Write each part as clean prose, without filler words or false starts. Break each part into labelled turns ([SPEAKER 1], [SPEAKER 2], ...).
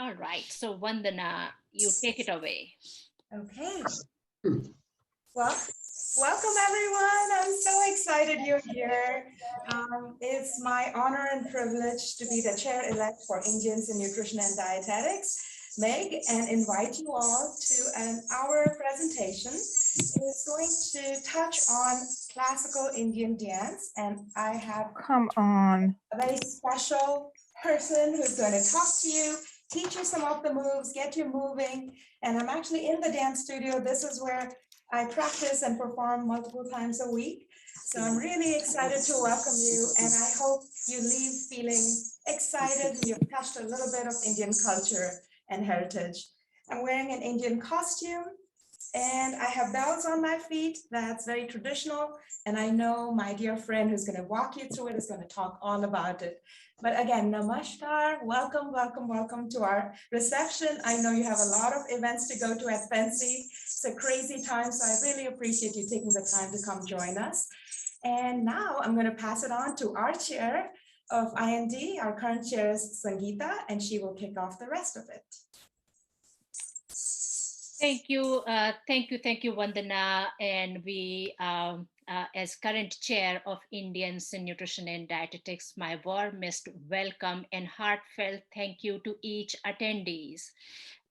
[SPEAKER 1] All right, so Vandana, you take it away.
[SPEAKER 2] Okay. Well, welcome everyone. I'm so excited you're here. It's my honor and privilege to be the chair-elect for Indians in Nutrition and Dietetics, Meg, and invite you all to our presentation. It's going to touch on classical Indian dance, and I have a very special person who's going to talk to you, teach you some of the moves, get you moving. And I'm actually in the dance studio. This is where I practice and perform multiple times a week. So I'm really excited to welcome you, and I hope you leave feeling excited. You've touched a little bit of Indian culture and heritage. I'm wearing an Indian costume, and I have bells on my feet. That's very traditional. And I know my dear friend who's going to walk you through it is going to talk all about it. But again, namaskar, welcome, welcome, welcome to our reception. I know you have a lot of events to go to at FNCE. It's a crazy time, so I really appreciate you taking the time to come join us. And now I'm going to pass it on to our chair of IND. Our current chair is Sangeeta, and she will kick off the rest of it.
[SPEAKER 1] Thank you, Vandana. And we, as current chair of Indians in Nutrition and Dietetics, my warmest welcome and heartfelt thank you to each attendees.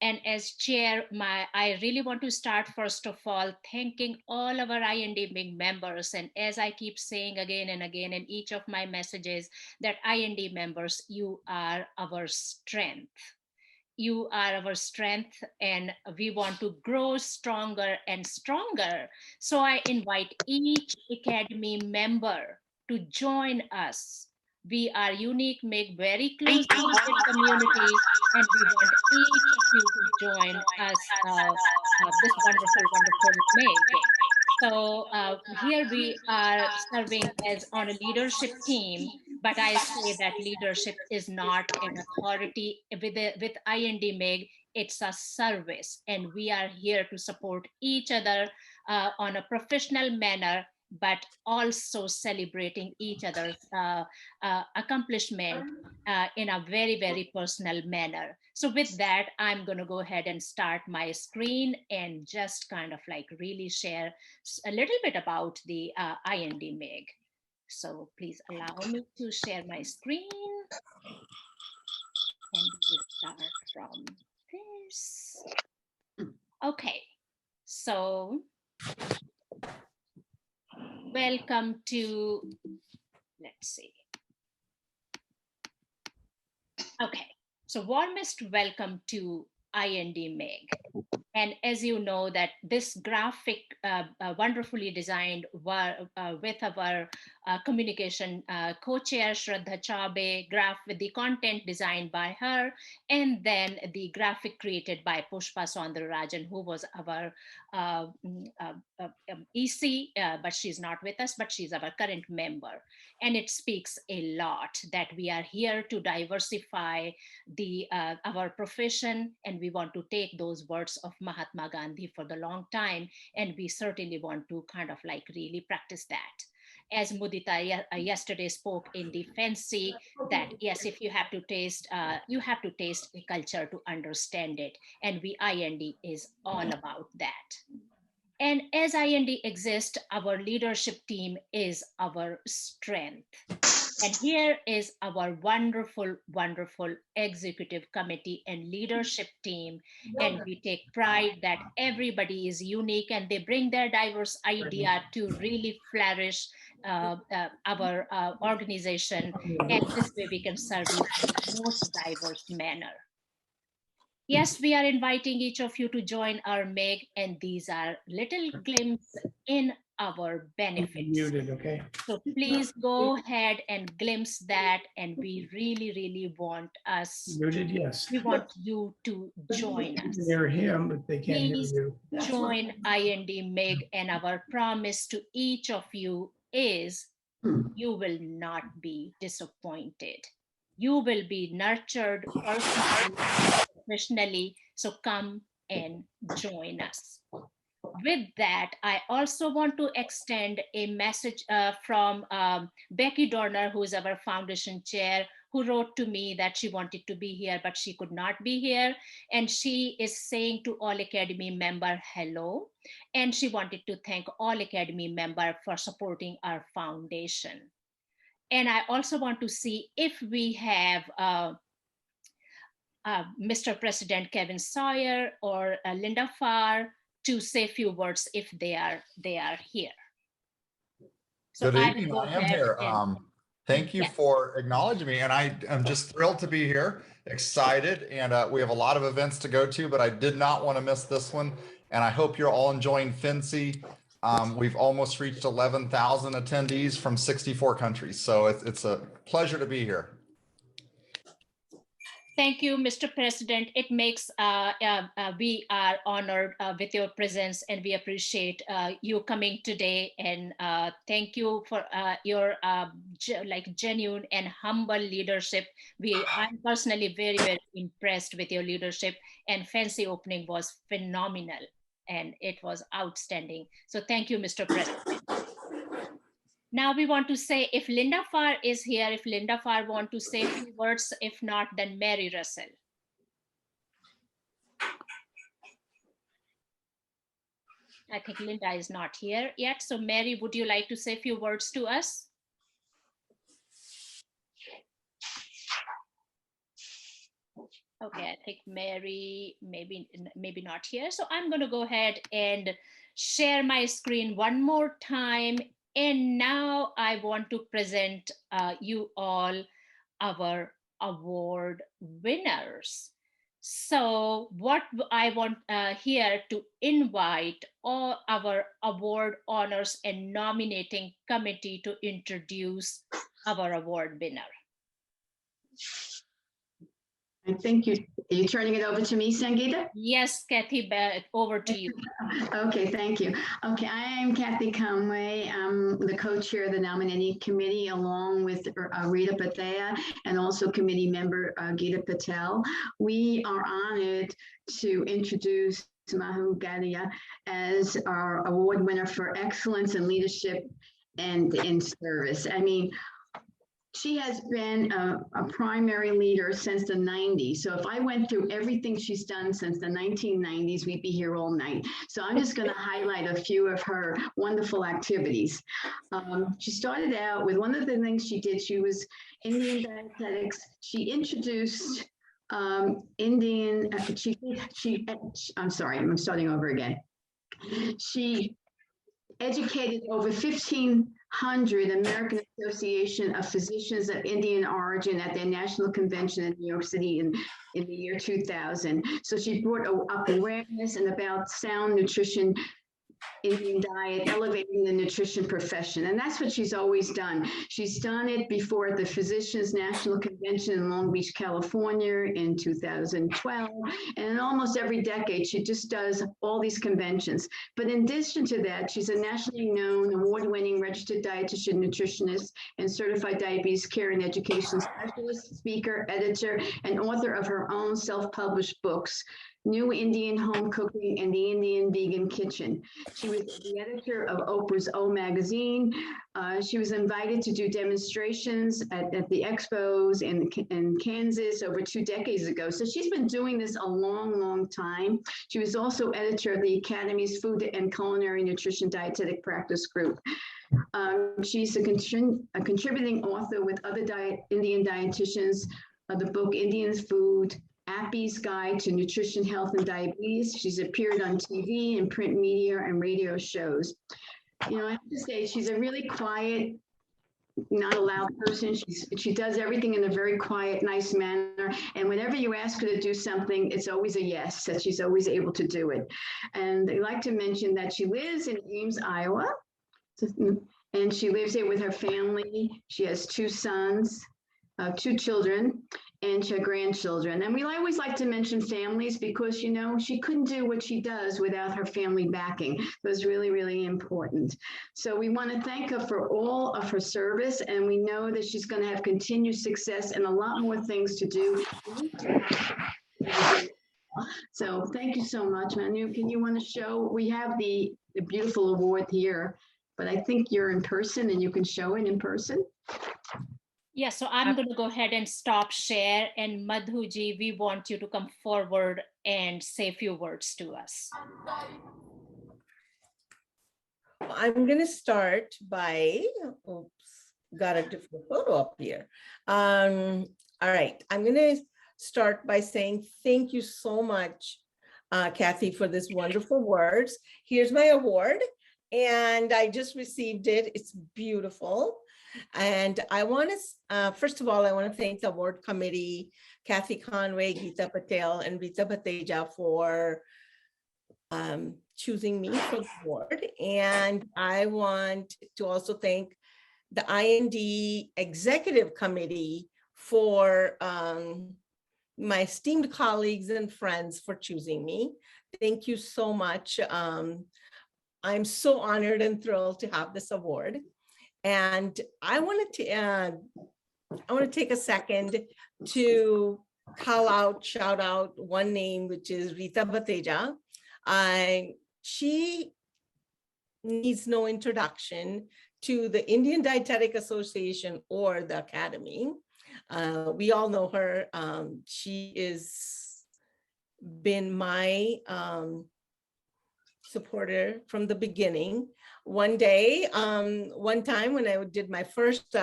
[SPEAKER 1] And as chair, I really want to start first of all thanking all of our IND MIG members. And as I keep saying again and again in each of my messages, that IND members, you are our strength. You are our strength, and we want to grow stronger and stronger. So I invite each Academy member to join us. We are unique, MIG, very close community, and we want each of you to join us this wonderful, wonderful MIG. So here we are serving as on a leadership team, but I say that leadership is not an authority with IND MIG. It's a service, and we are here to support each other on a professional manner, but also celebrating each other's accomplishment in a very, very personal manner. So with that, I'm going to go ahead and start my screen and just kind of like really share a little bit about the IND MIG. So please allow me to share my screen. And we'll start from this. Okay, so welcome to, let's see. Okay, so warmest welcome to IND MIG. And as you know that this graphic wonderfully designed with our communication co-chair Shraddha Chabe, graph with the content designed by her, and then the graphic created by Pushpa Soundararajan, who was our EC, but she's not with us, but she's our current member. And it speaks a lot that we are here to diversify our profession, and we want to take those words of Mahatma Gandhi for the long time, and we certainly want to kind of like really practice that. As Mudita yesterday spoke in the FNCE, that yes, if you have to taste a culture to understand it, and IND is all about that. And as IND exists, our leadership team is our strength. And here is our wonderful, wonderful executive committee and leadership team. And we take pride that everybody is unique and they bring their diverse idea to really flourish our organization. And this way we can serve you in the most diverse manner. Yes, we are inviting each of you to join our MIG, and these are little glimpses in our benefits.
[SPEAKER 3] Muted, okay.
[SPEAKER 1] So please go ahead and glimpse that, and we really, really want us.
[SPEAKER 3] Muted, yes.
[SPEAKER 1] We want you to join us.
[SPEAKER 3] You can hear him, but they can't hear you.
[SPEAKER 1] Join IND MIG, and our promise to each of you is you will not be disappointed. You will be nurtured personally, professionally. So come and join us. With that, I also want to extend a message from Becky Dorner, who is our foundation chair, who wrote to me that she wanted to be here, but she could not be here. And she is saying to all Academy member, hello. And she wanted to thank all Academy member for supporting our foundation. And I also want to see if we have Mr. President Kevin Sawyer or Linda Farr to say a few words if they are here. So
[SPEAKER 4] Good evening. I am here. Thank you
[SPEAKER 1] yes.
[SPEAKER 4] for acknowledging me, and I am just thrilled to be here, excited, and we have a lot of events to go to, but I did not want to miss this one, and I hope you're all enjoying FNCE. We've almost reached 11,000 attendees from 64 countries, so it's a pleasure to be here.
[SPEAKER 1] Thank you, Mr. President. It makes, we are honored with your presence, and we appreciate you coming today. And thank you for your genuine and humble leadership. I'm personally very, very impressed with your leadership, and FNCE opening was phenomenal, and it was outstanding. So thank you, Mr. President. Now we want to say if Linda Farr is here, if Linda Farr want to say a few words, if not, then Mary Russell. I think Linda is not here yet. So Mary, would you like to say a few words to us? Okay, I think Mary maybe not here. So I'm going to go ahead and share my screen one more time. And now I want to present you all our award winners. So what I want here to invite all our award honors and nominating committee to introduce our award winner.
[SPEAKER 5] I think you're turning it over to me, Sangeeta?
[SPEAKER 1] Yes, Kathy, over to you.
[SPEAKER 5] Okay, thank you. Okay, I am Kathy Conway. I'm the co-chair of the nominating committee along with Rita B and also committee member Geeta Patel. We are honored to introduce Mahu Gadia as our award winner for excellence in leadership and in service. I mean, she has been a primary leader since the 90s. So if I went through everything she's done since the 1990s, we'd be here all night. So I'm just going to highlight a few of her wonderful activities. She started out with one of the things she did. She was Indian dietetics. She introduced Indian, I'm sorry, I'm starting over again. She educated over 1,500 American Association of Physicians of Indian origin at their national convention in New York City in the year 2000. So she brought up awareness and about sound nutrition, Indian diet, elevating the nutrition profession. And that's what she's always done. She's done it before at the Physicians National Convention in Long Beach, California in 2012. And in almost every decade, she just does all these conventions. But in addition to that, she's a nationally known, award-winning registered dietitian, nutritionist, and certified diabetes care and education specialist, speaker, editor, and author of her own self-published books, New Indian Home Cooking and the Indian Vegan Kitchen. She was the editor of Oprah's O magazine. She was invited to do demonstrations at the expos in Kansas over 2 decades ago. So she's been doing this a long, long time. She was also editor of the Academy's Food and Culinary Nutrition Dietetic Practice Group. She's a contributing author with other Indian dietitians of the book Indian Food, Appy's Guide to Nutrition, Health, and Diabetes. She's appeared on TV and print media and radio shows. You know, I have to say, she's a really quiet, not a loud person. She does everything in a very quiet, nice manner. And whenever you ask her to do something, it's always a yes, that she's always able to do it. And I'd like to mention that she lives in Ames, Iowa. And she lives there with her family. She has 2 sons, 2 children, and her grandchildren. And we always like to mention families because, you know, she couldn't do what she does without her family backing. It was really, really important. So we want to thank her for all of her service, and we know that she's going to have continued success and a lot more things to do. So thank you so much, Manu. Can you want to show? We have the beautiful award here, but I think you're in person and you can show it in person.
[SPEAKER 1] Yeah, so I'm going to go ahead and stop share. And Madhuji, we want you to come forward and say a few words to us.
[SPEAKER 6] I'm going to start by, oops, got a different photo up here. All right, I'm going to start by saying thank you so much, Kathy, for this wonderful words. Here's my award, and I just received it. It's beautiful. And I want to, first of all, I want to thank the award committee, Kathy Conway, Geeta Patel, and Rita Bateja for choosing me for the award. And I want to also thank the IND Executive Committee for my esteemed colleagues and friends for choosing me. Thank you so much. I'm so honored and thrilled to have this award. And I want to take a second to shout out one name, which is Rita Bateja. She needs no introduction to the Indian Dietetic Association or the Academy. We all know her. She is been my supporter from the beginning. One time when I did my first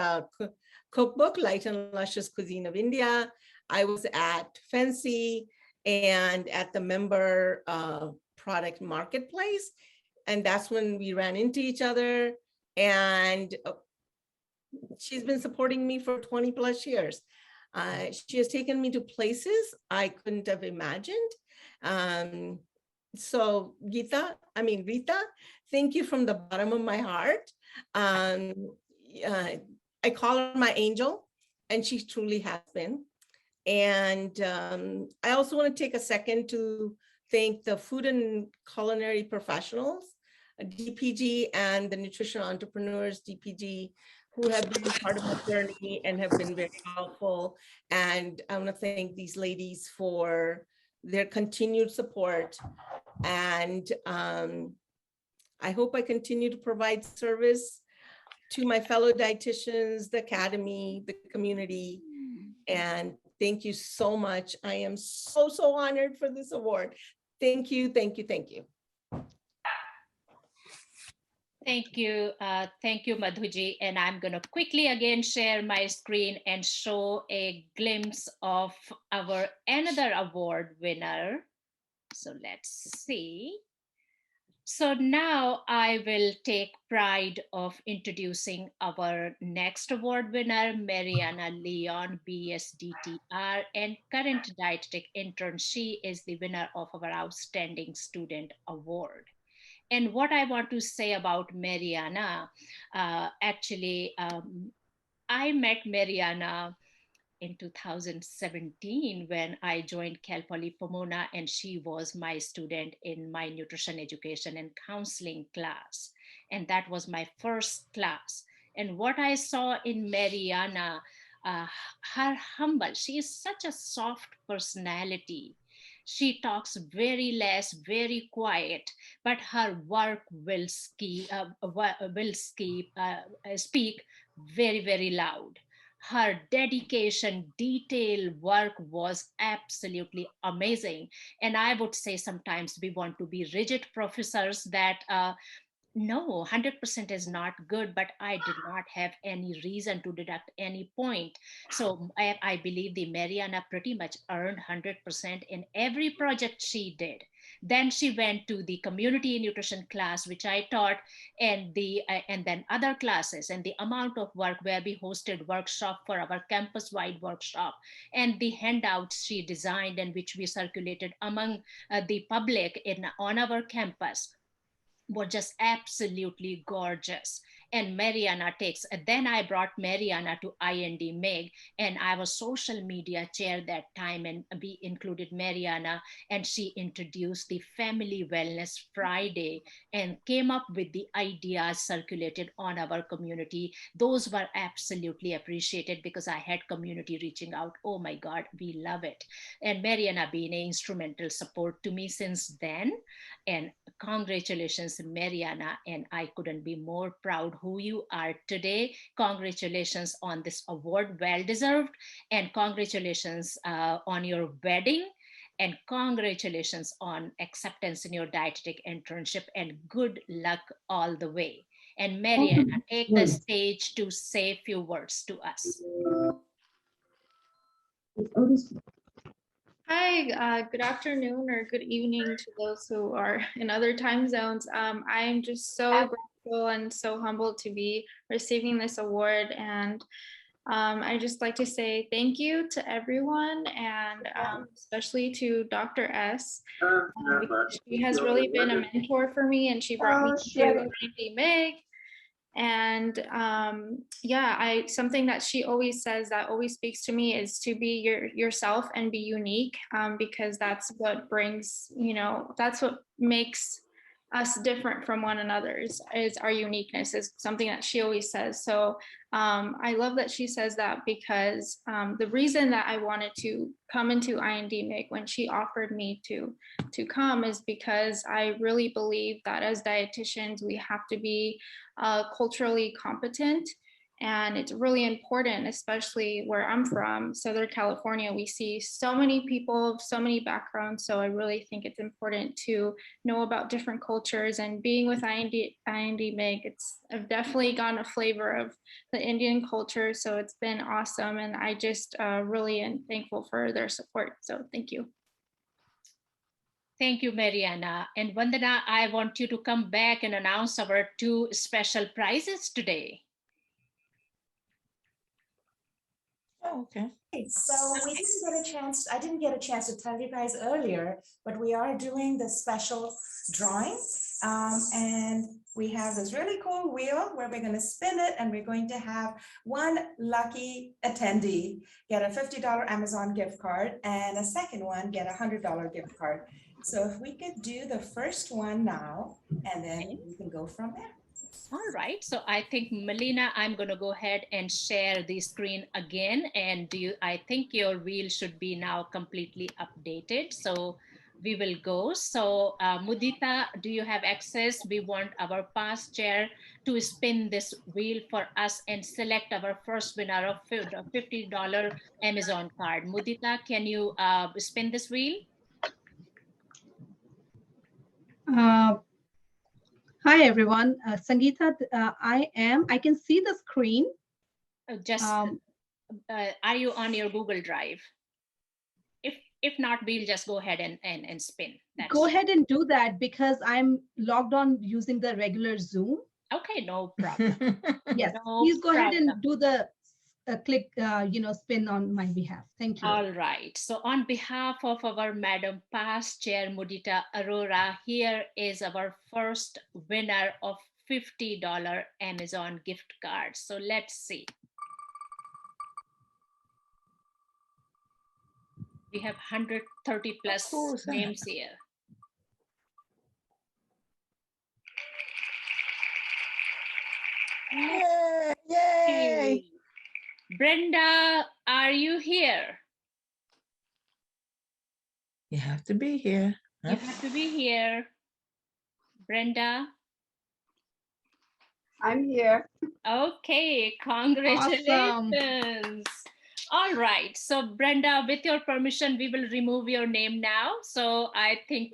[SPEAKER 6] cookbook, Light and Luscious Cuisine of India, I was at FNCE and at the member product marketplace. And that's when we ran into each other. And she's been supporting me for 20 plus years. She has taken me to places I couldn't have imagined. So Rita, thank you from the bottom of my heart. I call her my angel, and she truly has been. And I also want to take a second to thank the food and culinary professionals, DPG, and the nutrition entrepreneurs, DPG, who have been part of my journey and have been very helpful. And I want to thank these ladies for their continued support. And I hope I continue to provide service to my fellow dietitians, the Academy, the community. And thank you so much. I am so honored for this award. Thank you, thank you, thank you.
[SPEAKER 1] Thank you, Madhuji. And I'm going to quickly again share my screen and show a glimpse of our another award winner. So let's see. So now I will take pride of introducing our next award winner, Mariana Leon, BSDTR, and current dietetic intern. She is the winner of our Outstanding Student Award. And what I want to say about Mariana, I met Mariana in 2017 when I joined Cal Poly Pomona, and she was my student in my nutrition education and counseling class. And that was my first class. And what I saw in Mariana, her humble, she is such a soft personality. She talks very less, very quiet, but her work will speak very, very loud. Her dedication, detail work was absolutely amazing. And I would say sometimes we want to be rigid professors that no, 100% is not good, but I did not have any reason to deduct any point. So I believe the Mariana pretty much earned 100% in every project she did. Then she went to the community nutrition class, which I taught, and then other classes, and the amount of work where we hosted workshop for our campus-wide workshop, and the handouts she designed and which we circulated among the public on our campus were just absolutely gorgeous. And then I brought Mariana to IND MIG, and I was social media chair that time, and we included Mariana, and she introduced the Family Wellness Friday and came up with the ideas circulated on our community. Those were absolutely appreciated because I had community reaching out. Oh my God, we love it. And Mariana being an instrumental support to me since then. And congratulations, Mariana, and I couldn't be more proud who you are today. Congratulations on this award, well deserved, and congratulations on your wedding, and congratulations on acceptance in your dietetic internship, and good luck all the way. And Mariana, take the stage to say a few words to us.
[SPEAKER 7] Hi, good afternoon or good evening to those who are in other time zones. I am just so grateful and so humbled to be receiving this award. And I just like to say thank you to everyone, and especially to Dr. S. Because she has really been a mentor for me, and she brought me to IND MIG. And yeah, something that she always says that always speaks to me is to be yourself and be unique, because that's what brings, that's what makes us different from one another, is our uniqueness, is something that she always says. So I love that she says that, because the reason that I wanted to come into IND MIG when she offered me to come is because I really believe that as dietitians, we have to be culturally competent. And it's really important, especially where I'm from, Southern California. We see so many people of so many backgrounds. So I really think it's important to know about different cultures. And being with IND MIG, I've definitely gotten a flavor of the Indian culture. So it's been awesome. And I just really am thankful for their support. So thank you.
[SPEAKER 1] Thank you, Mariana. And Vandana, I want you to come back and announce our 2 special prizes today.
[SPEAKER 6] Oh, okay.
[SPEAKER 2] So we didn't get a chance, I didn't get a chance to tell you guys earlier, but we are doing the special drawing. And we have this really cool wheel where we're going to spin it, and we're going to have one lucky attendee get a $50 Amazon gift card, and a second one get a $100 gift card. So if we could do the first one now, and then we can go from there.
[SPEAKER 1] All right, so I think, Melina, I'm going to go ahead and share the screen again. And I think your wheel should be now completely updated. So we will go. So Mudita, do you have access? We want our past chair to spin this wheel for us and select our first winner of $50 Amazon card. Mudita, can you spin this wheel?
[SPEAKER 8] Hi, everyone. Sangeeta, I can see the screen.
[SPEAKER 1] Are you on your Google Drive? If not, we'll just go ahead and spin.
[SPEAKER 8] Go ahead and do that, because I'm logged on using the regular Zoom.
[SPEAKER 1] Okay, no problem.
[SPEAKER 8] Yes,
[SPEAKER 1] no
[SPEAKER 8] please go ahead
[SPEAKER 1] problem.
[SPEAKER 8] and do the click, spin on my behalf. Thank you.
[SPEAKER 1] All right. So on behalf of our Madam Past Chair Mudita Arora, here is our first winner of $50 Amazon gift card. So let's see. We have 130 plus names here.
[SPEAKER 6] Yay! Yay!
[SPEAKER 1] Brenda, are you here?
[SPEAKER 6] You have to be here.
[SPEAKER 1] You have to be here. Brenda?
[SPEAKER 9] I'm here.
[SPEAKER 1] Okay, congratulations. Awesome. All right, so Brenda, with your permission, we will remove your name now. So I think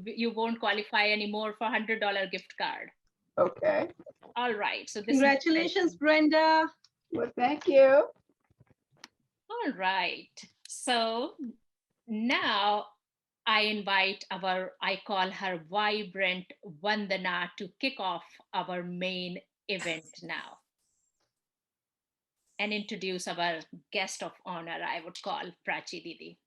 [SPEAKER 1] you won't qualify anymore for $100 gift card.
[SPEAKER 9] Okay.
[SPEAKER 1] All right, so this
[SPEAKER 8] congratulations, Brenda.
[SPEAKER 9] Well, thank you.
[SPEAKER 1] All right, so now I invite I call her Vibrant Vandana to kick off our main event now and introduce our guest of honor, I would call Prachi Didi.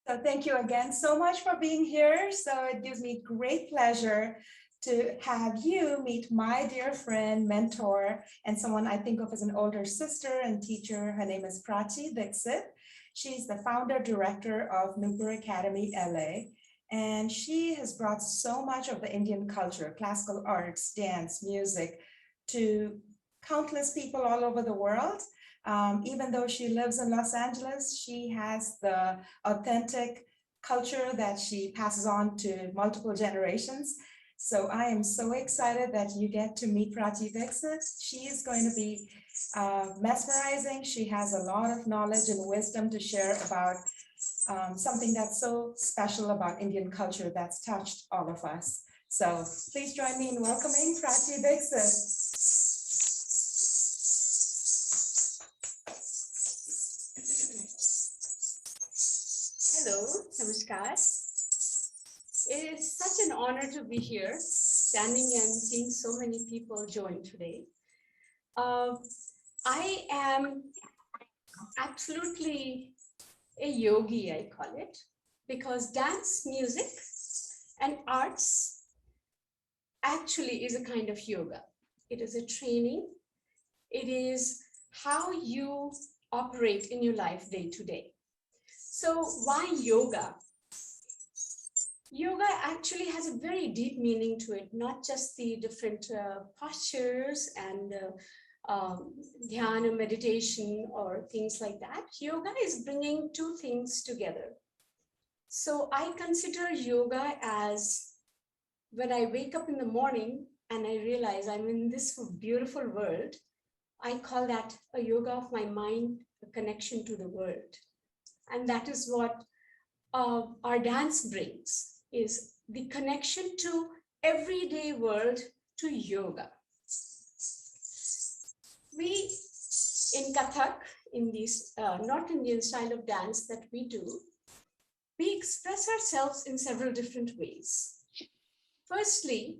[SPEAKER 2] So thank you again so much for being here. So it gives me great pleasure to have you meet my dear friend, mentor, and someone I think of as an older sister and teacher. Her name is Prachi Dixit. She's the founder director of Nupur Academy, LA. And she has brought so much of the Indian culture, classical arts, dance, music, to countless people all over the world. Even though she lives in Los Angeles, she has the authentic culture that she passes on to multiple generations. So I am so excited that you get to meet Prachi Dixit. She is going to be mesmerizing. She has a lot of knowledge and wisdom to share about something that's so special about Indian culture that's touched all of us. So please join me in welcoming Prachi Dixit.
[SPEAKER 10] Hello, namaskar. It is such an honor to be here, standing and seeing so many people join today. I am absolutely a yogi, I call it, because dance, music, and arts actually is a kind of yoga. It is a training. It is how you operate in your life day to day. So why yoga? Yoga actually has a very deep meaning to it, not just the different postures and dhyana, meditation, or things like that. Yoga is bringing two things together. So I consider yoga as when I wake up in the morning and I realize I'm in this beautiful world, I call that a yoga of my mind, a connection to the world. And that is what our dance brings, is the connection to everyday world, to yoga. We, in Kathak, in this North Indian style of dance that we do, we express ourselves in several different ways. Firstly,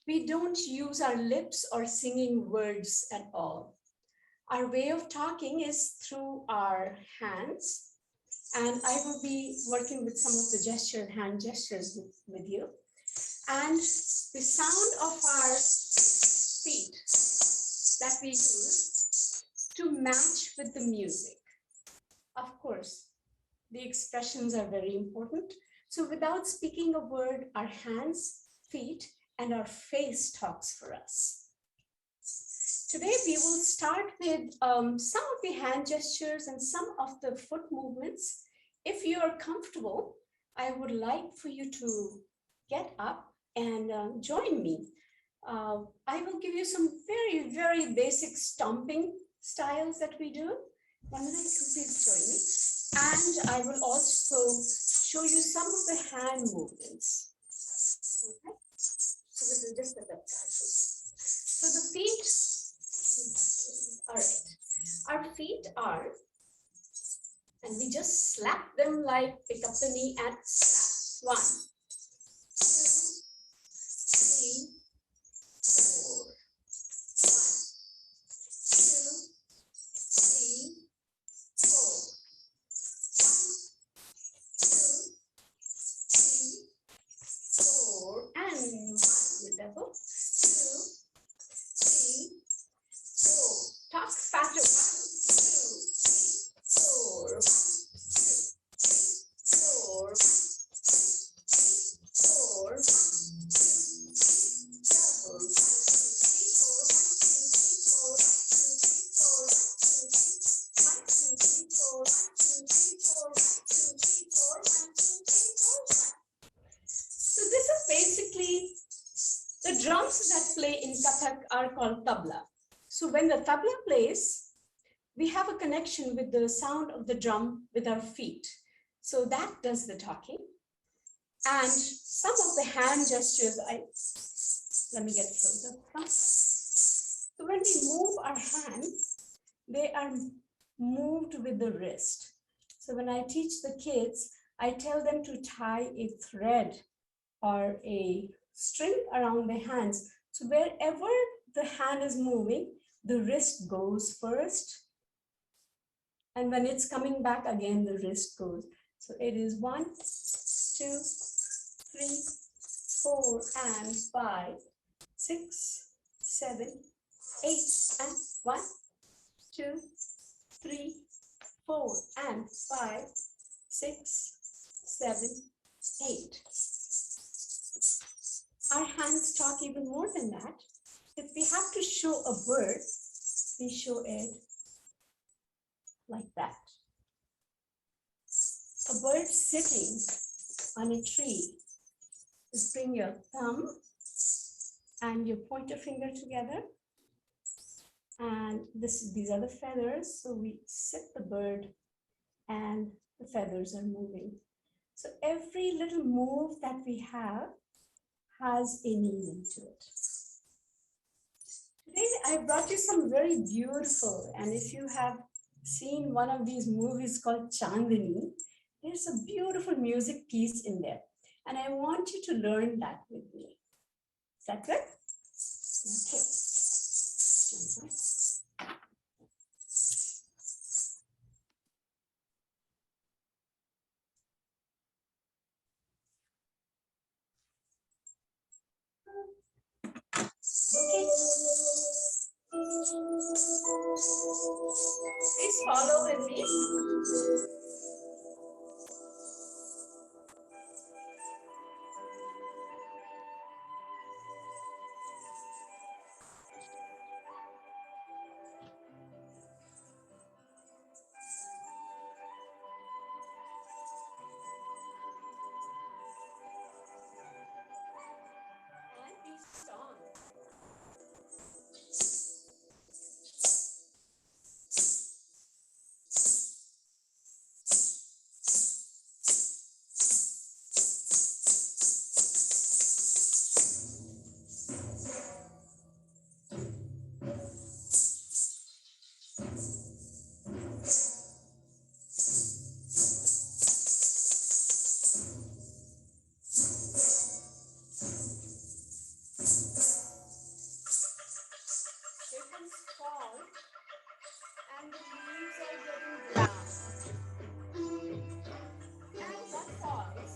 [SPEAKER 10] we don't use our lips or singing words at all. Our way of talking is through our hands. And I will be working with some of the hand gestures with you. And the sound of our feet that we use to match with the music. Of course, the expressions are very important. So without speaking a word, our hands, feet, and our face talks for us. Today, we will start with some of the hand gestures and some of the foot movements. If you are comfortable, I would like for you to get up and join me. I will give you some very, very basic stomping styles that we do. Vandana, please join me. And I will also show you some of the hand movements. Okay. So this is just the left side. So the feet. All right, our feet are, and we just slap them like pick up the knee and slap. 1, 2, 3, 4. 1, 2, 3, 4. 1, 2, 3, 4. And 1 with double. 2, 3, 4. Talk faster. 1, 2, 3, 4. 1, 2, 3, 4. 1, 2, 3, 4. 1, 2, 3, double. 1, 2, 3, 4. 1, 2, 3, 4. 1, 2, 3, 4. 1, 2, 3, 4. 1, 2, 3, 4. 1, 2, 3, 4. 1, 2, 3, 4. 1. So this is basically the drums that play in Kathak are called tabla. So when the tabla plays, we have a connection with the sound of the drum with our feet. So that does the talking. And some of the hand gestures, let me get closer. So when we move our hands, they are moved with the wrist. So when I teach the kids, I tell them to tie a thread or a string around the hands. So wherever the hand is moving, the wrist goes first. And when it's coming back again, the wrist goes. So it is 1, 2, 3, 4, and 5, 6, 7, 8, and 1, 2, 3, 4, and 5, 6, 7, 8. Our hands talk even more than that. If we have to show a bird, we show it like that. A bird sitting on a tree. Just bring your thumb and your pointer finger together. And these are the feathers. So we sit the bird and the feathers are moving. So every little move that we have has a meaning to it. Today, I brought you some very beautiful, and if you have seen one of these movies called Chandini, there's a beautiful music piece in there. And I want you to learn that with me. Is that good? Okay. Okay. Please follow with me. And be strong. Ribbons fall and the leaves are getting brown. And what falls?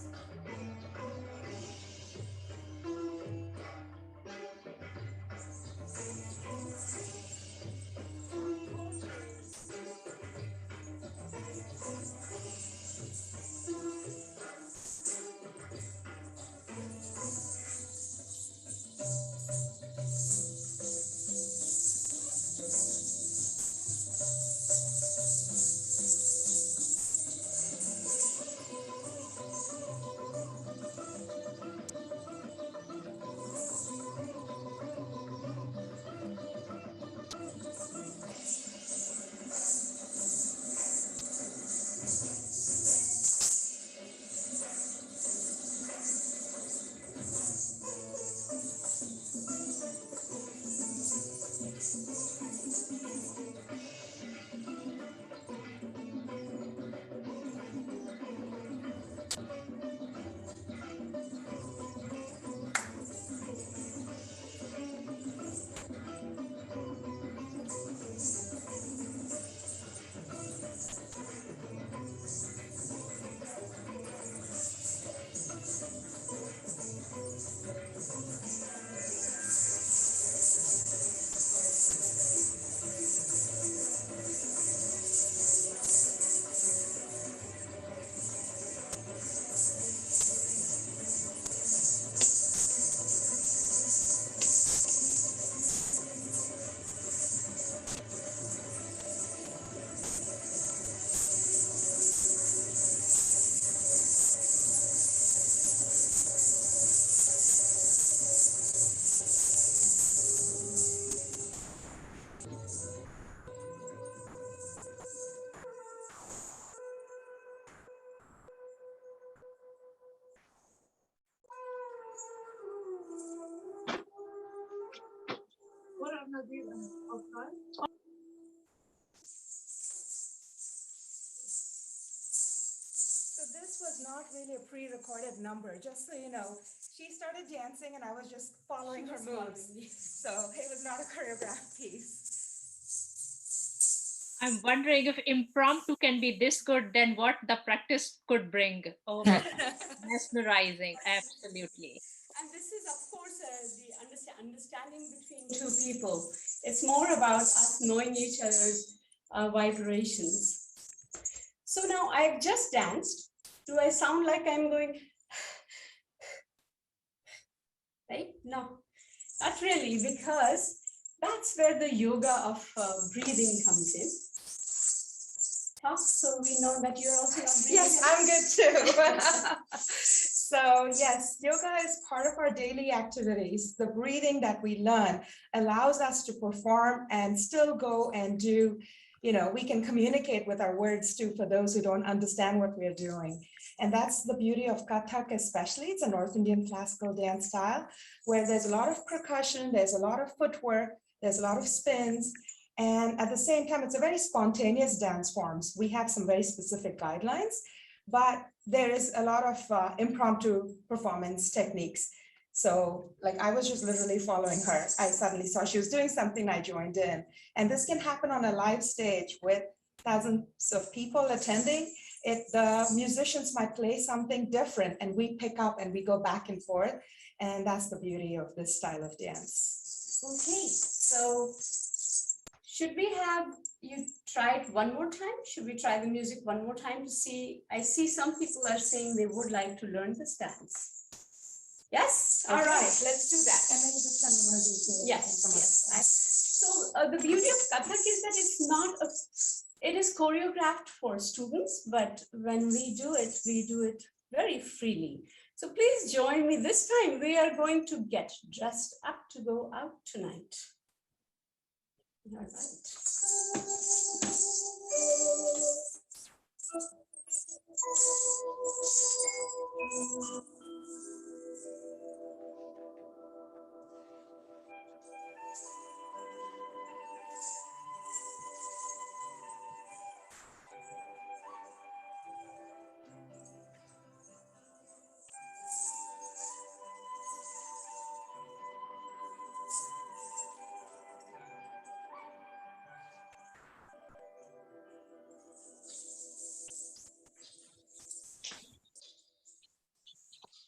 [SPEAKER 10] So this was not really a pre-recorded number, just so you know. She started dancing and I was just following her moves. So it was not a choreographed piece.
[SPEAKER 1] I'm wondering if impromptu can be this good, then what the practice could bring. Oh my God. Mesmerizing, absolutely.
[SPEAKER 10] And this is, of course, the understanding between two people. It's more about us knowing each other's vibrations. So now I've just danced. Do I sound like I'm going, right? No, not really, because that's where the yoga of breathing comes in. So we know that you're also not breathing.
[SPEAKER 2] Yes, I'm good too. So yes, yoga is part of our daily activities. The breathing that we learn allows us to perform and still go and do, we can communicate with our words too for those who don't understand what we're doing. And that's the beauty of Kathak especially. It's a North Indian classical dance style where there's a lot of percussion, there's a lot of footwork, there's a lot of spins. And at the same time, it's a very spontaneous dance forms. We have some very specific guidelines, but there is a lot of impromptu performance techniques. So like I was just literally following her. I suddenly saw she was doing something, I joined in. And this can happen on a live stage with thousands of people attending. The musicians might play something different and we pick up and we go back and forth. And that's the beauty of this style of dance.
[SPEAKER 10] Okay, so should we have you try it one more time? Should we try the music one more time to see? I see some people are saying they would like to learn this dance. Yes? All right, let's do that.
[SPEAKER 2] And maybe this time you want to do
[SPEAKER 10] Yes. So the beauty of Kathak is that it's not it is choreographed for students, but when we do it very freely. So please join me. This time we are going to get dressed up to go out tonight. All right.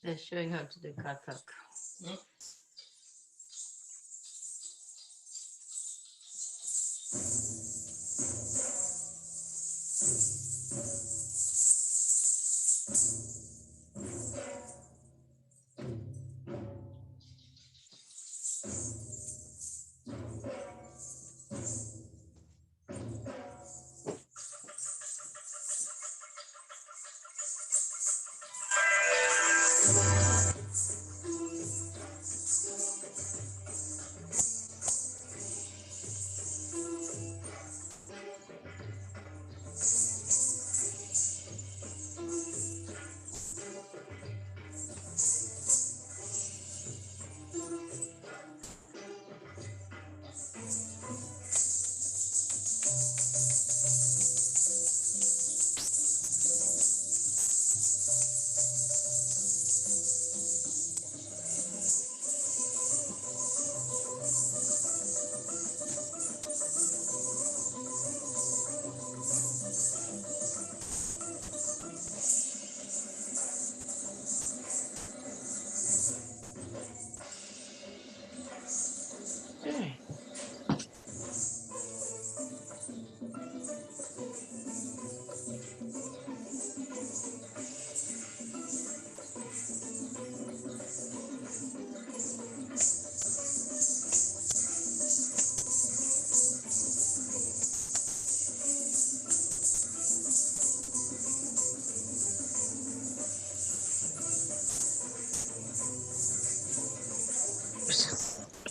[SPEAKER 11] They're showing how to do Kathak.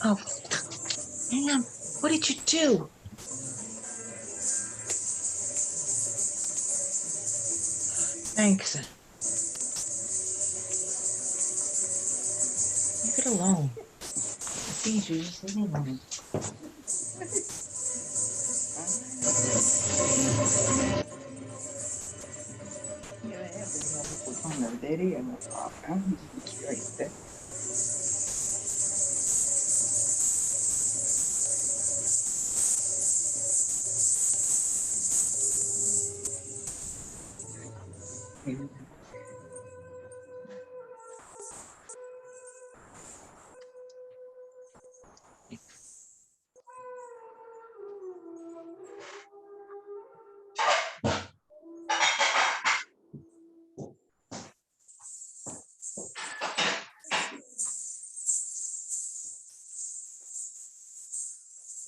[SPEAKER 12] Oh, man, what did you do? Thanks. Leave it alone. Please, you just leave it alone.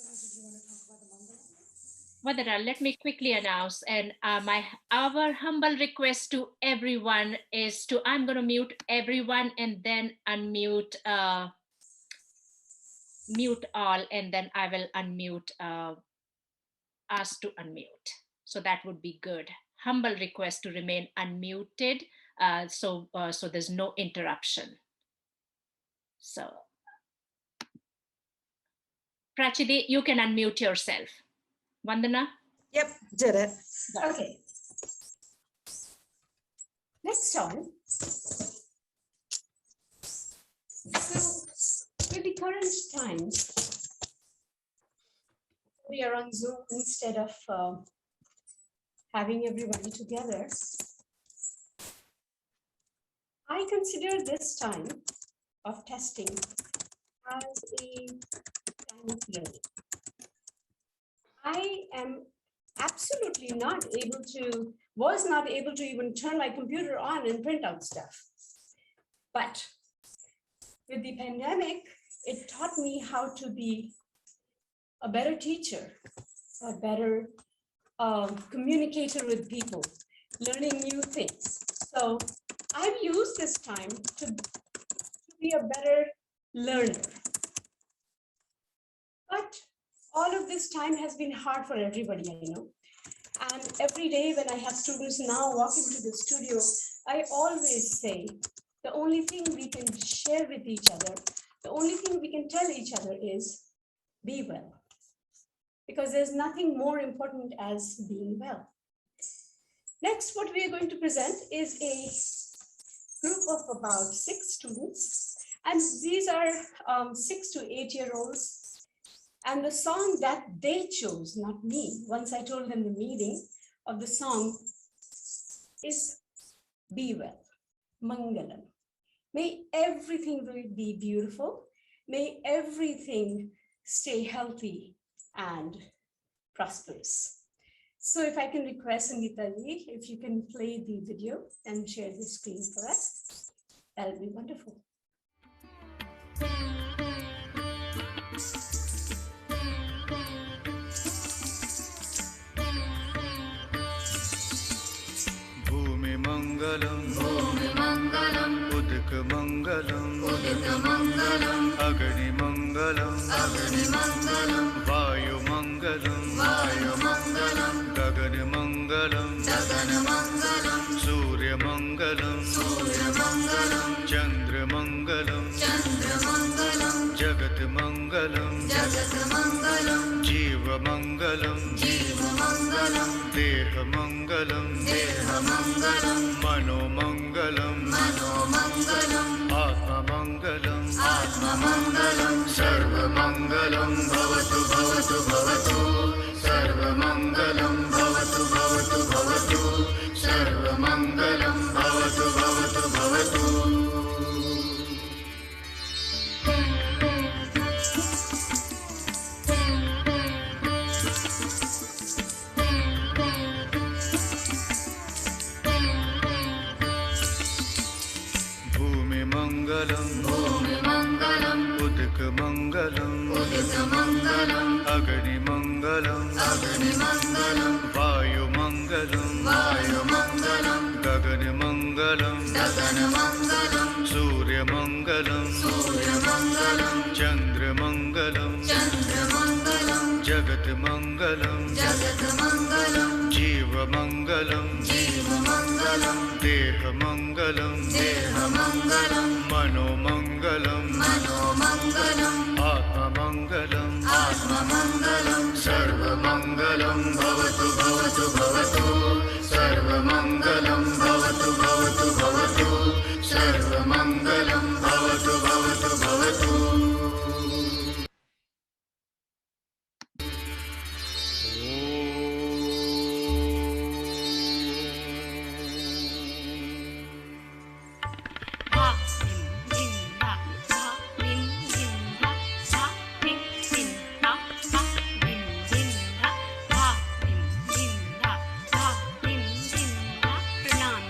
[SPEAKER 2] So did you want to talk about the Manglam?
[SPEAKER 1] Vandana, let me quickly announce, and our humble request to everyone is to, I'm going to mute everyone and then unmute, mute all, and then I will unmute, ask to unmute. So that would be good. Humble request to remain unmuted, so there's no interruption. So, Prachi, you can unmute yourself. Vandana?
[SPEAKER 2] Yep, did it.
[SPEAKER 10] Okay. Next on. So with the current times, we are on Zoom instead of having everybody together. I consider this time of testing as a time of learning. I am absolutely was not able to even turn my computer on and print out stuff. But with the pandemic, it taught me how to be a better teacher, a better communicator with people, learning new things. So I've used this time to be a better learner. But all of this time has been hard for everybody, I know. And every day when I have students now walk into the studio, I always say, the only thing we can share with each other, the only thing we can tell each other is, be well. Because there's nothing more important as being well. Next, what we are going to present is a group of about 6 students. And these are 6 to 8-year-olds. And the song that they chose, not me, once I told them the meaning of the song is Be Well, Manglam. May everything be beautiful. May everything stay healthy and prosperous. So if I can request Rita B, if you can play the video and share the screen for us, that would be wonderful.
[SPEAKER 13] Mangalam, Udik Mangalam, Agni Mangalam, Vayu Mangalam, Gagani Mangalam, Surya Mangalam, Chandra Mangalam, Jagat Mangalam, Jiva Mangalam, Deha Mangalam, Mano Mangalam, Atma Mangalam, Sarva Mangalam, Bhavatu, Sarva Mangalam, Bhavatu, Sarva Mangalam, Bhavatu. Mangalam, Udik Mangalam, Agni Mangalam, Vayu Mangalam, Gagani Mangalam, Surya Mangalam, Chandra Mangalam, Jagat Mangalam, Jiva Mangalam, Deha Mangalam, Mano Mangalam, Atma Mangalam, Sarva Mangalam, Bhavatu, Sarva Mangalam, Bhavatu, Sarva Mangalam, Bhavatu.
[SPEAKER 14] Pranam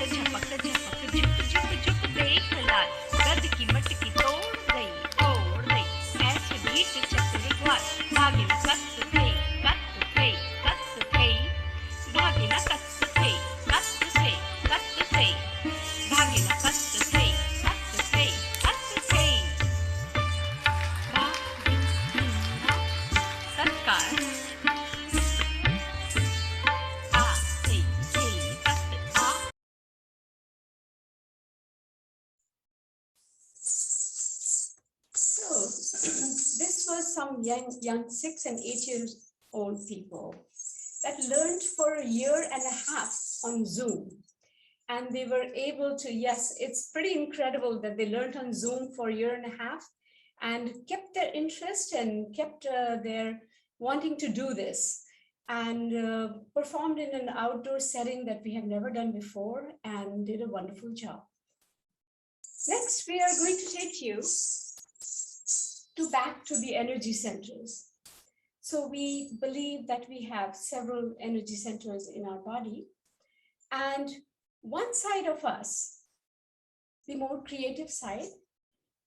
[SPEAKER 14] झपक झपक झुक झुक झुक देख लाल गद की मटकी तोड़ गई ऐसे बीट चक्र द्वार भागिन कत थे भागिना कत थे भागिना कत थे तत्काल
[SPEAKER 10] So this was some young 6 and 8 years old people that learned for a year and a half on Zoom. And they were able to, yes, it's pretty incredible that they learned on Zoom for a year and a half and kept their interest and kept their wanting to do this and performed in an outdoor setting that we have never done before and did a wonderful job. Next, we are going to take you back to the energy centers. So we believe that we have several energy centers in our body, and one side of us, the more creative side,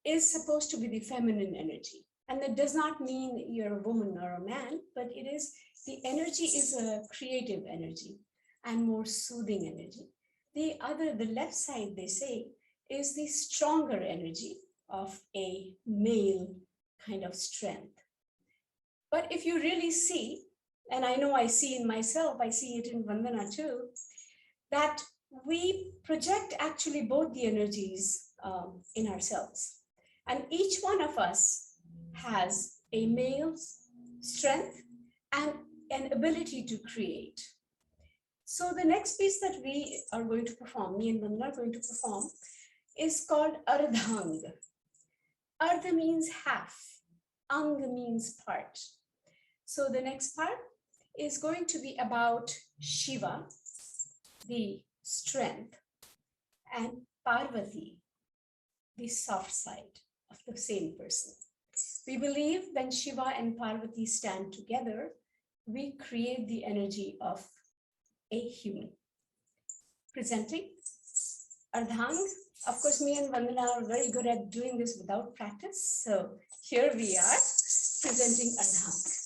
[SPEAKER 10] is supposed to be the feminine energy. And that does not mean you're a woman or a man, but it is, the energy is a creative energy and more soothing energy. The left side, they say, is the stronger energy of a male kind of strength. But if you really see, and I know I see in myself, I see it in Vandana too, that we project actually both the energies in ourselves. And each one of us has a male's strength and an ability to create. So the next piece that we are going to perform, me and Vandana are going to perform, is called Ardhang. Ardha means half, Ang means part. So the next part is going to be about Shiva, the strength, and Parvati, the soft side of the same person. We believe when Shiva and Parvati stand together, we create the energy of a human. Presenting Ardhang. Of course, me and Vandana are very good at doing this without practice. So here we are presenting Ardhang.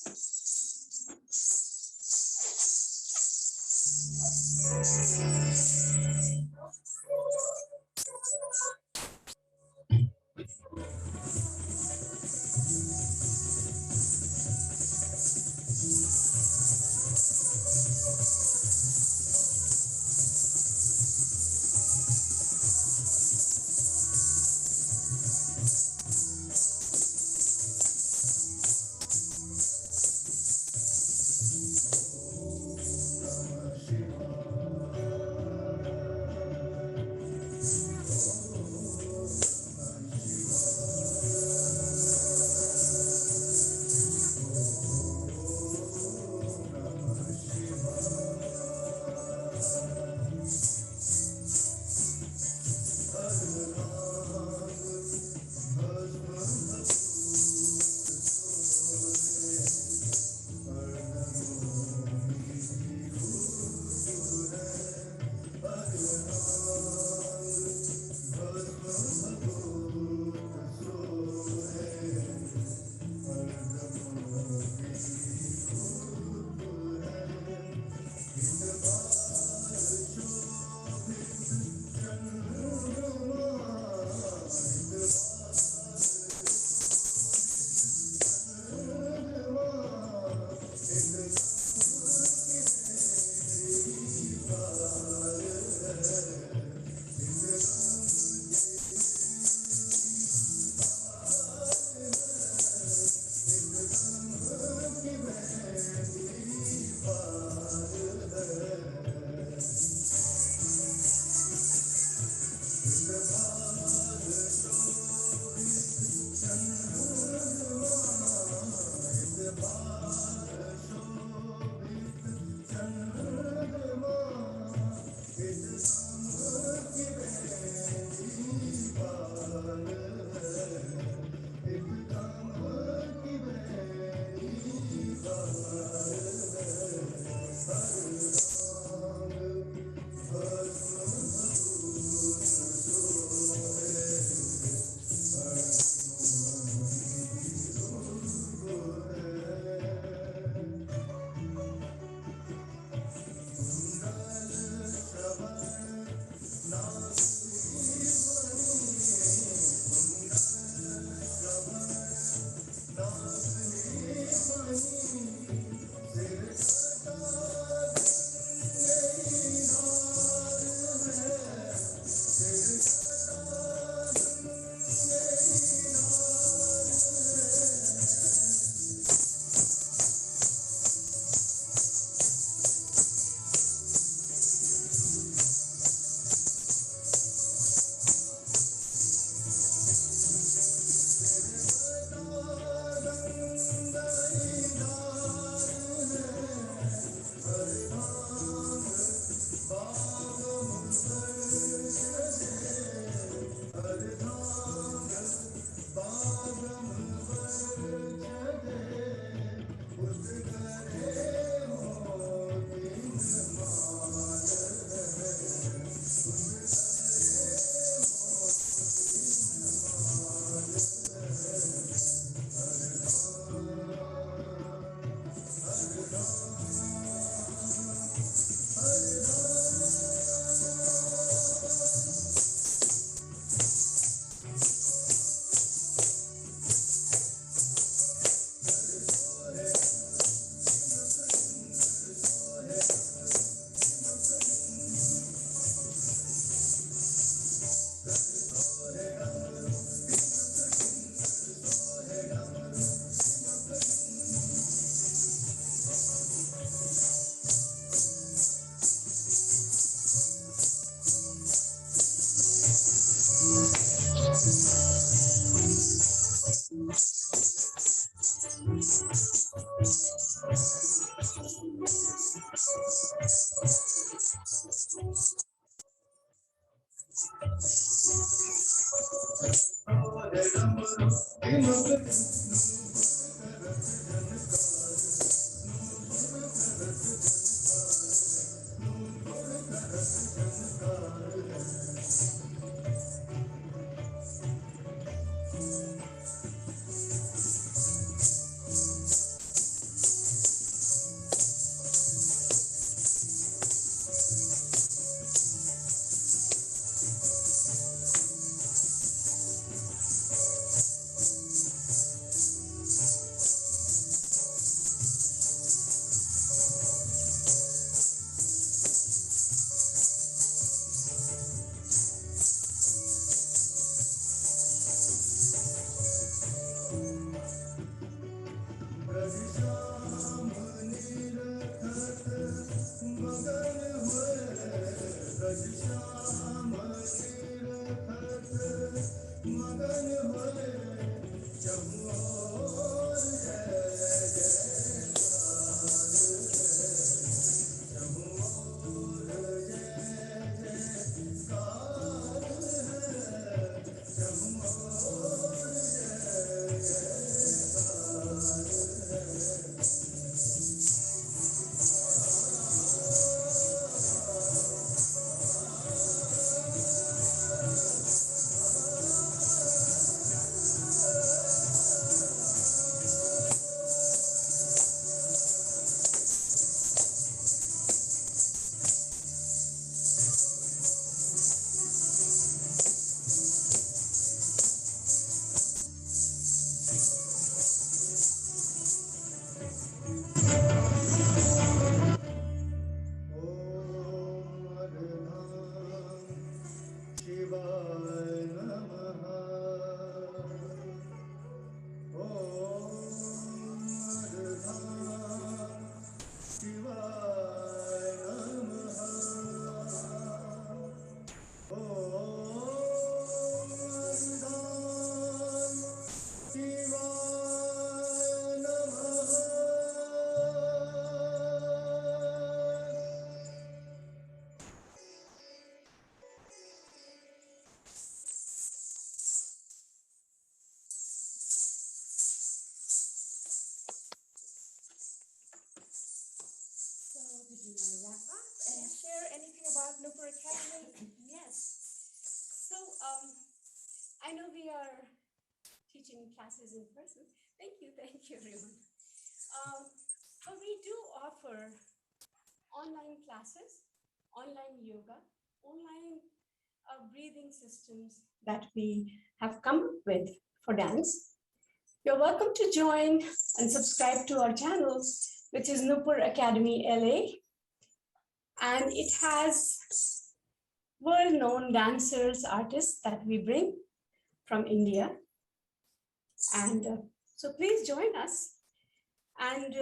[SPEAKER 2] Wrap up and share anything about Nupur Academy?
[SPEAKER 10] Yes. So I know we are teaching classes in person. Thank you everyone. But we do offer online classes, online yoga, online breathing systems that we have come up with for dance. You're welcome to join and subscribe to our channel, which is Nupur Academy LA. And it has world-known dancers, artists that we bring from India. And so please join us. And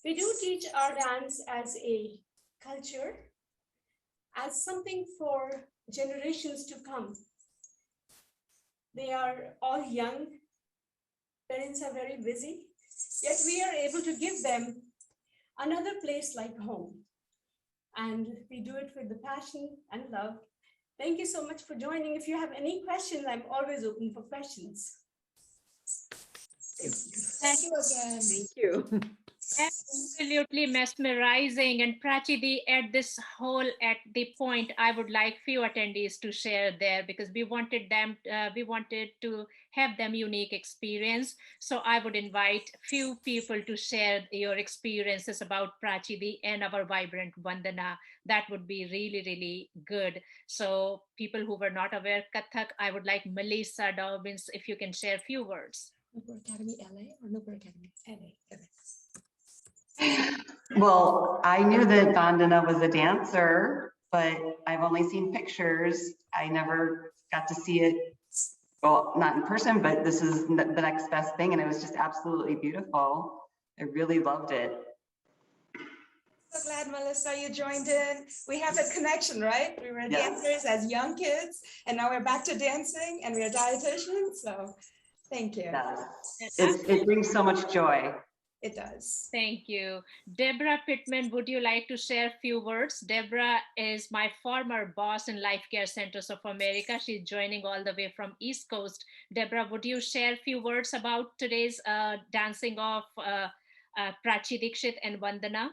[SPEAKER 10] we do teach our dance as a culture, as something for generations to come. They are all young, parents are very busy, yet we are able to give them another place like home. And we do it with the passion and love. Thank you so much for joining. If you have any questions, I'm always open for questions.
[SPEAKER 1] Thank you again.
[SPEAKER 11] Thank you.
[SPEAKER 1] Absolutely mesmerizing. And Prachi Di, at the point, I would like few attendees to share there, because we wanted to have them unique experience. So I would invite few people to share your experiences about Prachi Di and our vibrant Vandana. That would be really, really good. So people who were not aware Kathak, I would like Melissa Dobbins, if you can share a few words.
[SPEAKER 2] Nupur Academy LA or Nupur Academy LA?
[SPEAKER 15] Well, I knew that Vandana was a dancer, but I've only seen pictures. I never got to see it, well, not in person, but this is the next best thing. And it was just absolutely beautiful. I really loved it.
[SPEAKER 2] So glad, Melissa, you joined in. We have a connection, right? We were dancers as young kids, and now we're back to dancing, and we're dietitians. So thank you.
[SPEAKER 15] Yes. It brings so much joy.
[SPEAKER 2] It does.
[SPEAKER 1] Thank you. Deborah Pittman, would you like to share a few words? Deborah is my former boss in Life Care Centers of America. She's joining all the way from East Coast. Deborah, would you share a few words about today's dancing of Prachi Dixit and Vandana?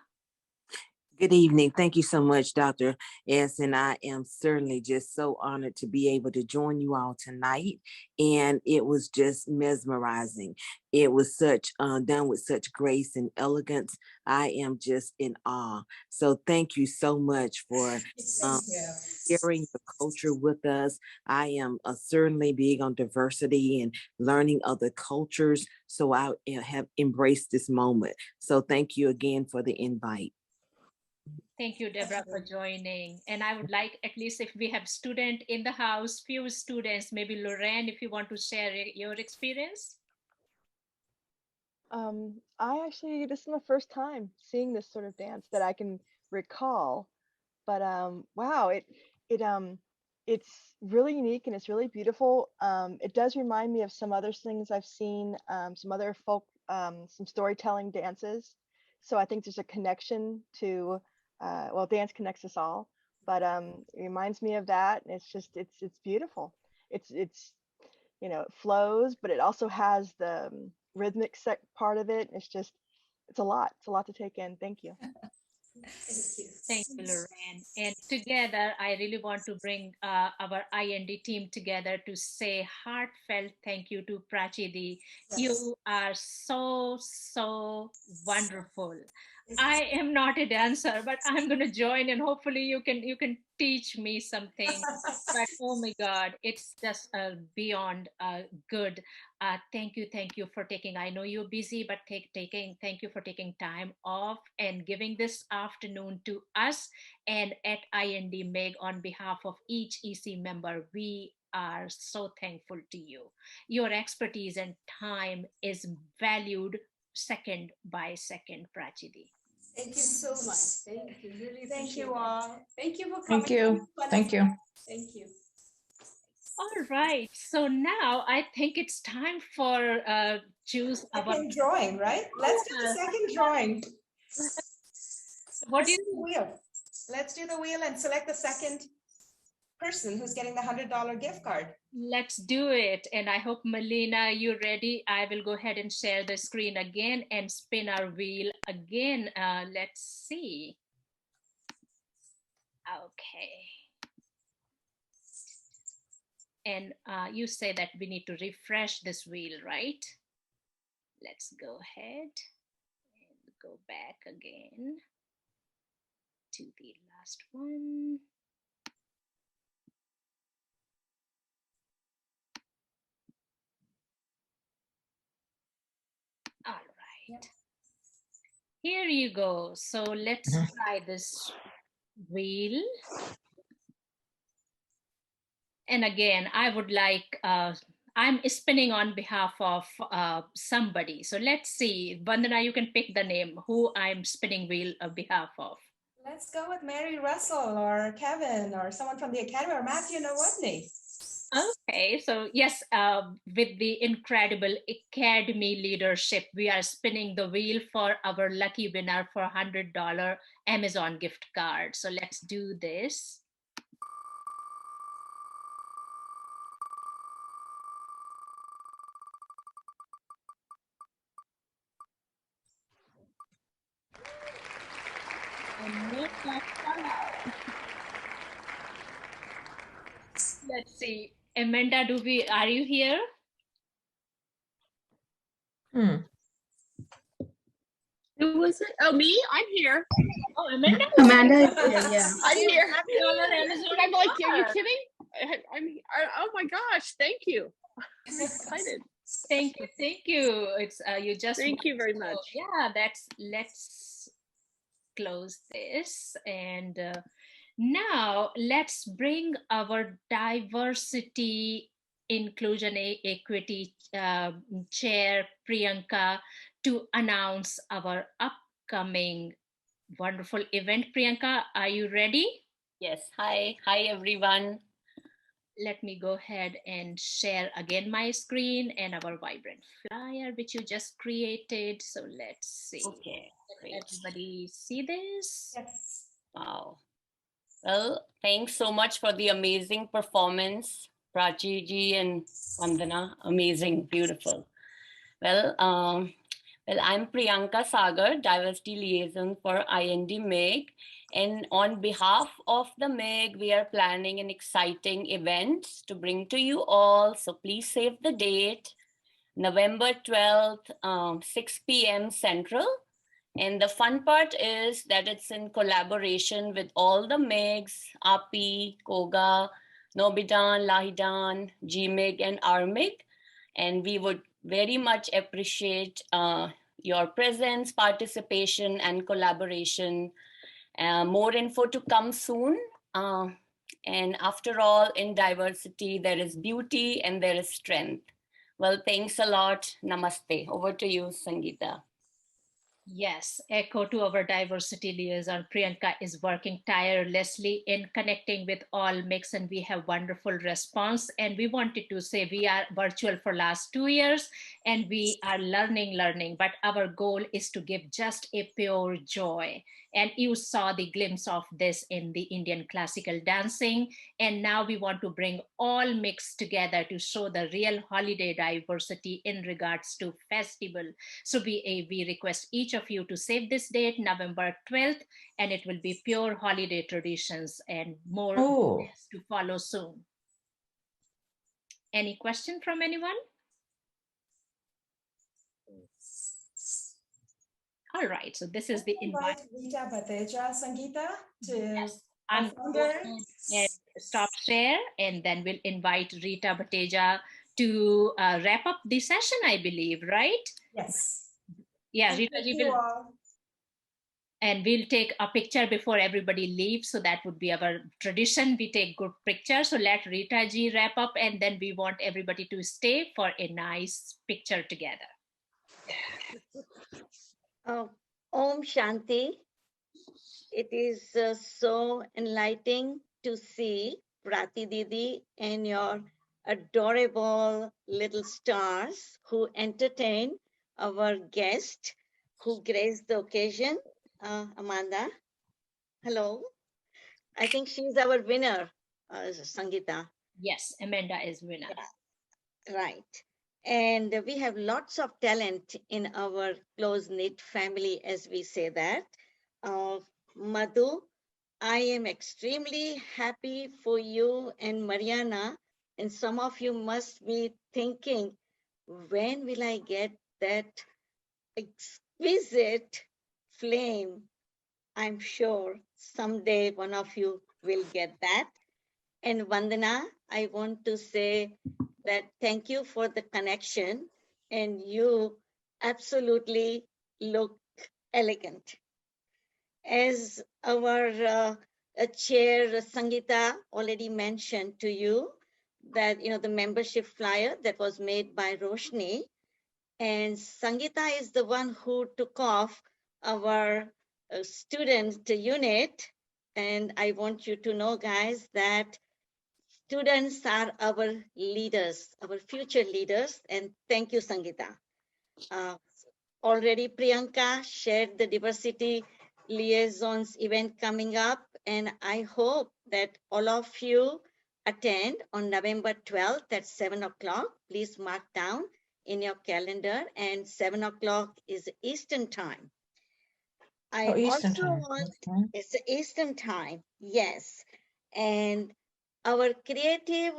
[SPEAKER 16] Good evening. Thank you so much, Dr. S. And I am certainly just so honored to be able to join you all tonight. And it was just mesmerizing. It was such done with such grace and elegance. I am just in awe. So thank you so much for sharing the culture with us. I am certainly big on diversity and learning other cultures. So I have embraced this moment. So thank you again for the invite.
[SPEAKER 1] Thank you, Deborah, for joining. And I would like, at least if we have student in the house, few students, maybe Lorraine, if you want to share your experience.
[SPEAKER 17] This is my first time seeing this sort of dance that I can recall. But wow, it's really unique and it's really beautiful. It does remind me of some other things I've seen, some other folk, some storytelling dances. So I think there's a connection to well, dance connects us all, but it reminds me of that. And it's beautiful. It's you know, it flows, but it also has the rhythmic part of it. It's a lot to take in. Thank you.
[SPEAKER 1] Thank you, Lorraine. And together, I really want to bring our IND team together to say heartfelt thank you to Prachi Di. You are so wonderful. I am not a dancer, but I'm going to join, and hopefully you can teach me something. But oh my God, it's just beyond good. Thank you for taking. I know you're busy, but thank you for taking time off and giving this afternoon to us and at IND MIG on behalf of each EC member. We are so thankful to you. Your expertise and time is valued second by second, Prachi Di.
[SPEAKER 10] Thank you so much. Thank you. Really
[SPEAKER 2] Thank you all.
[SPEAKER 10] Thank you for coming.
[SPEAKER 9] Thank you. Thank you.
[SPEAKER 10] Thank you.
[SPEAKER 1] All right. So now I think it's time for choose
[SPEAKER 2] second drawing, right? Let's do the second drawing.
[SPEAKER 1] What do you
[SPEAKER 2] do? Wheel. Let's do the wheel and select the second person who's getting the $100 gift card.
[SPEAKER 1] Let's do it. And I hope, Melina, you're ready. I will go ahead and share the screen again and spin our wheel again. Let's see. Okay. And you say that we need to refresh this wheel, right? Let's go ahead and go back again to the last one. All right. Here you go. So let's try this wheel. And again, I would like, I'm spinning on behalf of somebody. So let's see, Vandana, you can pick the name, who I'm spinning wheel on behalf of.
[SPEAKER 2] Let's go with Mary Russell or Kevin or someone from the Academy or Matthew Nowotny.
[SPEAKER 1] Okay, so yes, with the incredible Academy leadership, we are spinning the wheel for our lucky winner for $100 Amazon gift card. So let's do this. Let's see. Amanda, are you here?
[SPEAKER 9] Who was it? Oh, me? I'm here.
[SPEAKER 1] Oh, Amanda?
[SPEAKER 8] Amanda is here, yeah.
[SPEAKER 9] I'm here.
[SPEAKER 1] Amazon
[SPEAKER 9] I'm like, are you kidding? Oh my gosh, thank you. I'm excited.
[SPEAKER 1] Thank you. It's you just
[SPEAKER 9] thank you very much.
[SPEAKER 1] Yeah, let's close this and now let's bring our diversity, inclusion, equity chair Priyanka to announce our upcoming wonderful event. Priyanka, are you ready?
[SPEAKER 18] Yes. Hi everyone.
[SPEAKER 1] let me go ahead and share again my screen and our vibrant flyer, which you just created. So let's see.
[SPEAKER 18] Okay,
[SPEAKER 1] Can
[SPEAKER 18] great.
[SPEAKER 1] everybody see this?
[SPEAKER 2] Yes.
[SPEAKER 18] Wow. Well, thanks so much for the amazing performance, Prachi ji and Vandana. Amazing, beautiful. Well, I'm Priyanka Sagar, Diversity Liaison for IND MIG. And on behalf of the MIG, we are planning an exciting event to bring to you all. So please save the date, November 12th, 6 p.m. Central. And the fun part is that it's in collaboration with all the MIGs, API, KOGA, Nobidan, Lahidan, GMIG, and RMIG. And we would very much appreciate your presence, participation, and collaboration. More info to come soon. And after all, in diversity, there is beauty and there is strength. Well, thanks a lot. Namaste. Over to you, Sangeeta.
[SPEAKER 1] Yes, echo to our diversity liaison. Priyanka is working tirelessly in connecting with all mix, and we have wonderful response. And we wanted to say we are virtual for last 2 years and we are learning, but our goal is to give just a pure joy. And you saw the glimpse of this in the Indian classical dancing. And now we want to bring all mix together to show the real holiday diversity in regards to festival. So we request each of you to save this date, November 12th, and it will be pure holiday traditions and more to follow soon. Any question from anyone? All right, so this is the invite.
[SPEAKER 2] Rita Bateja, Sangeeta, to
[SPEAKER 1] yes, I'm going to stop share, and then we'll invite Rita Bateja to wrap up the session, I believe, right?
[SPEAKER 2] Yes.
[SPEAKER 1] Yeah, Rita ji will. And we'll take a picture before everybody leaves. So that would be our tradition. We take good pictures. So let Rita ji wrap up, and then we want everybody to stay for a nice picture together.
[SPEAKER 19] Om Shanti. It is so enlightening to see Prati Didi and your adorable little stars who entertain our guest who graced the occasion. Amanda, hello. I think she's our winner, Sangeeta.
[SPEAKER 1] Yes, Amanda is winner.
[SPEAKER 19] Yeah. Right. And we have lots of talent in our close-knit family, as we say that. Madhu, I am extremely happy for you and Mariana. And some of you must be thinking, when will I get that exquisite flame? I'm sure someday one of you will get that. And Vandana, I want to say that thank you for the connection, and you absolutely look elegant. As our chair Sangeeta already mentioned to you that the membership flyer that was made by Roshni, and Sangeeta is the one who took off our student unit. And I want you to know, guys, that students are our leaders, our future leaders. And thank you, Sangeeta. Already Priyanka shared the diversity liaisons event coming up, and I hope that all of you attend on November 12th at 7 o'clock. Please mark down in your calendar, and 7 o'clock is Eastern time.
[SPEAKER 12] Eastern time.
[SPEAKER 19] It's Eastern time, yes. And our creative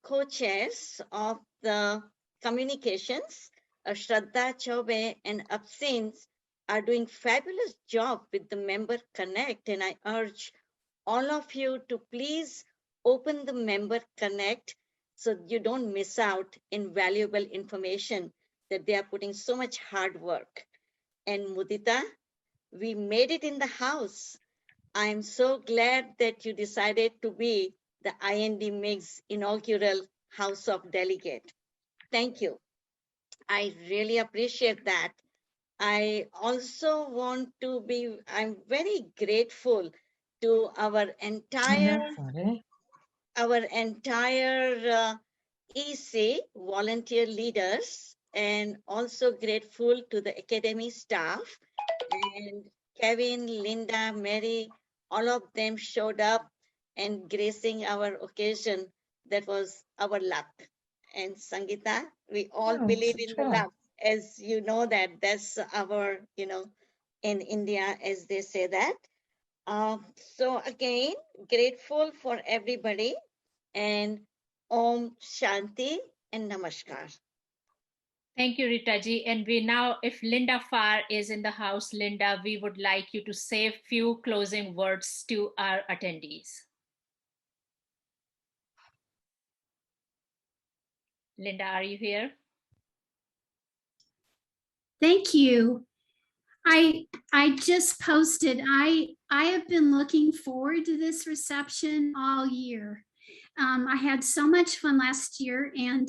[SPEAKER 19] co-chairs of the communications, Shraddha Chaube and Absin, are doing fabulous job with the Member Connect. And I urge all of you to please open the Member Connect so you don't miss out in valuable information that they are putting so much hard work. And Mudita, we made it in the house. I'm so glad that you decided to be the IND MIG's inaugural House of Delegate. Thank you. I really appreciate that. I also want to I'm very grateful to our entire our entire EC volunteer leaders, and also grateful to the academy staff, and Kevin, Linda, Mary, all of them showed up and gracing our occasion. That was our luck. And Sangeeta, we all
[SPEAKER 12] Oh,
[SPEAKER 19] believe
[SPEAKER 12] good
[SPEAKER 19] in the
[SPEAKER 12] job.
[SPEAKER 19] luck, as you know that's our, in India, as they say that. So again, grateful for everybody, and Om Shanti and Namaskar.
[SPEAKER 1] Thank you, Rita ji. And we now, if Linda Farr is in the house, Linda, we would like you to say a few closing words to our attendees. Linda, are you here?
[SPEAKER 20] Thank you. I just posted, I have been looking forward to this reception all year. I had so much fun last year, and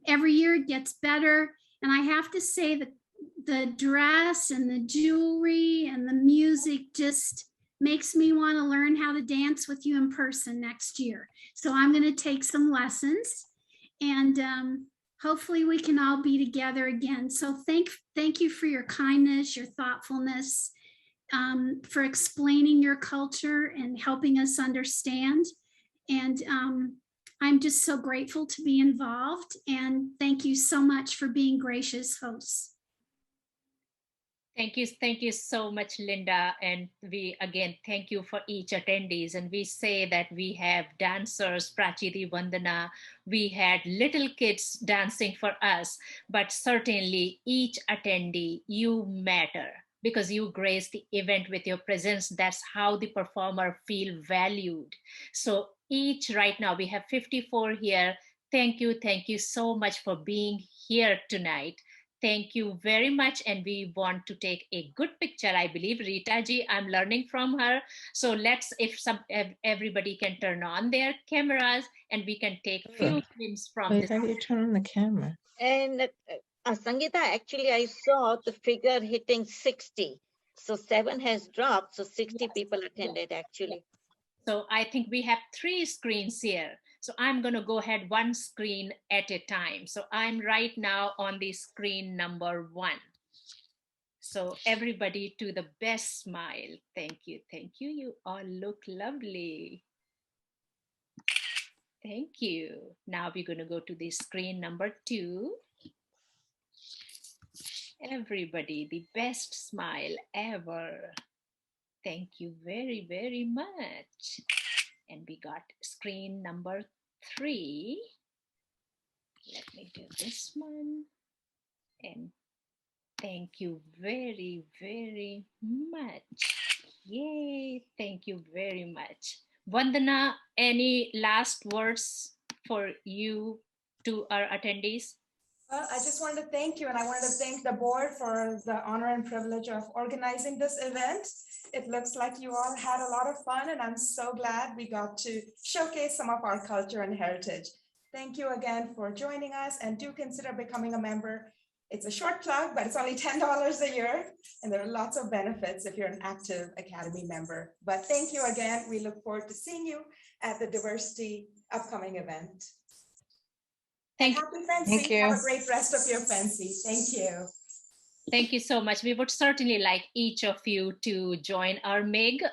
[SPEAKER 20] every year it gets better. And I have to say that the dress and the jewelry and the music just makes me want to learn how to dance with you in person next year. So I'm going to take some lessons, and hopefully we can all be together again. So thank you for your kindness, your thoughtfulness, for explaining your culture and helping us understand. And I'm just so grateful to be involved. And thank you so much for being gracious hosts.
[SPEAKER 1] Thank you so much, Linda. And we again thank you for each attendees. And we say that we have dancers, Prachi, Vandana, we had little kids dancing for us, but certainly each attendee, you matter because you grace the event with your presence. That's how the performer feel valued. So each right now, we have 54 here. Thank you so much for being here tonight. Thank you very much. And we want to take a good picture. I believe Rita ji, I'm learning from her. So let's, if everybody can turn on their cameras and we can take a few films from
[SPEAKER 12] Wait,
[SPEAKER 1] this.
[SPEAKER 12] how do you turn on the camera?
[SPEAKER 19] And Sangeeta, actually, I saw the figure hitting 60. So 7 has dropped. So 60 people attended actually.
[SPEAKER 1] So I think we have 3 screens here. So I'm going to go ahead one screen at a time. So I'm right now on the screen number 1. So everybody to the best smile. Thank you. You all look lovely. Thank you. Now we're going to go to the screen number 2. Everybody, the best smile ever. Thank you very, very much. And we got screen number 3. Let me do this one. And thank you very, very much. Yay, thank you very much. Vandana, any last words for you to our attendees?
[SPEAKER 2] Well, I just wanted to thank you, and I wanted to thank the board for the honor and privilege of organizing this event. It looks like you all had a lot of fun, and I'm so glad we got to showcase some of our culture and heritage. Thank you again for joining us, and do consider becoming a member. It's a short plug, but it's only $10 a year, and there are lots of benefits if you're an active Academy member. But thank you again. We look forward to seeing you at the Diversity upcoming event.
[SPEAKER 1] Thank
[SPEAKER 2] you. Happy FNCE.
[SPEAKER 12] Thank you.
[SPEAKER 2] Have a great rest of your FNCE. Thank you.
[SPEAKER 1] Thank you so much. We would certainly like each of you to join our MIG.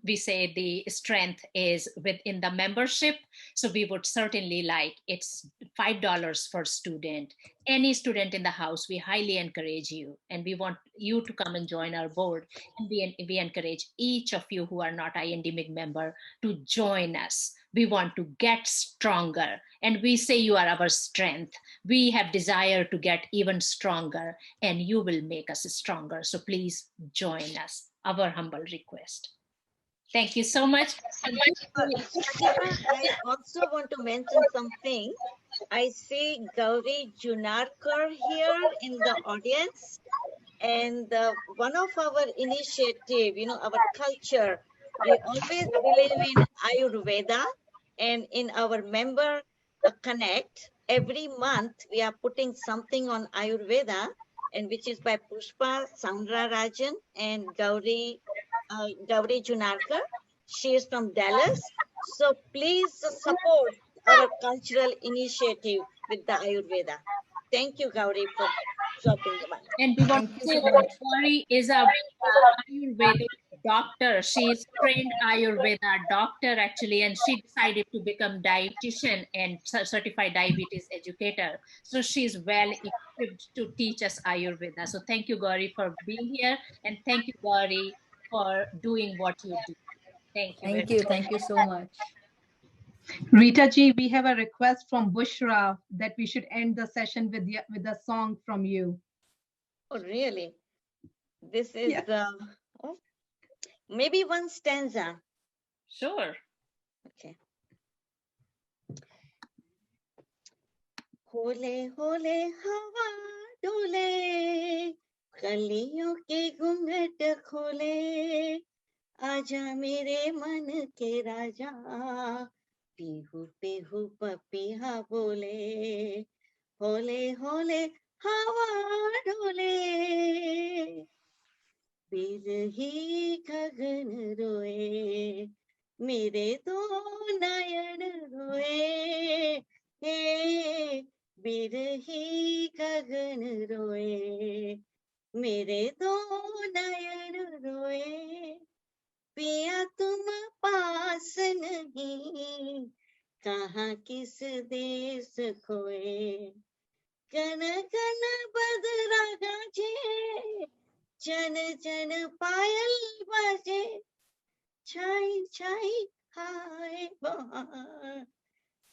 [SPEAKER 1] We say the strength is within the membership. So we would certainly like, it's $5 per student. Any student in the house, we highly encourage you. And we want you to come and join our board. And we encourage each of you who are not IND MIG member to join us. We want to get stronger. And we say you are our strength. We have desire to get even stronger, and you will make us stronger. So please join us, our humble request. Thank you so much.
[SPEAKER 19] I also want to mention something. I see Gauri Junarkar here in the audience. And one of our initiative, our culture, we always believe in Ayurveda, and in our member Connect, every month we are putting something on Ayurveda, and which is by Pushpa Soundararajan and Gauri Junarkar. She is from Dallas. So please support our cultural initiative with the Ayurveda. Thank you, Gauri, for dropping the mic.
[SPEAKER 1] And we want to say that Gauri is a Ayurvedic doctor. She is trained Ayurveda doctor actually, and she decided to become dietitian and certified diabetes educator. So she's well equipped to teach us Ayurveda. So thank you, Gauri, for being here, and thank you, Gauri, for doing what you do. Thank you.
[SPEAKER 21] Thank you. Thank you so much.
[SPEAKER 8] Rita Ji, we have a request from Bushra that we should end the session with a song from you.
[SPEAKER 19] Oh, really? This is oh, maybe one stanza.
[SPEAKER 1] Sure.
[SPEAKER 19] Okay. होले होले हवा डोले कलियों के घूंघट खोले आजा मेरे मन के राजा पीहू पीहू पपीहा बोले होले होले हवा डोले बिरही गगन रोए मेरे दो नयन रोए हे बिरही गगन रोए मेरे दो नयन रोए पिया तुम पास नहीं कहाँ किस देश खोए कन कन बदरा गाजे जन जन पायल बाजे छाई छाई हाय बहार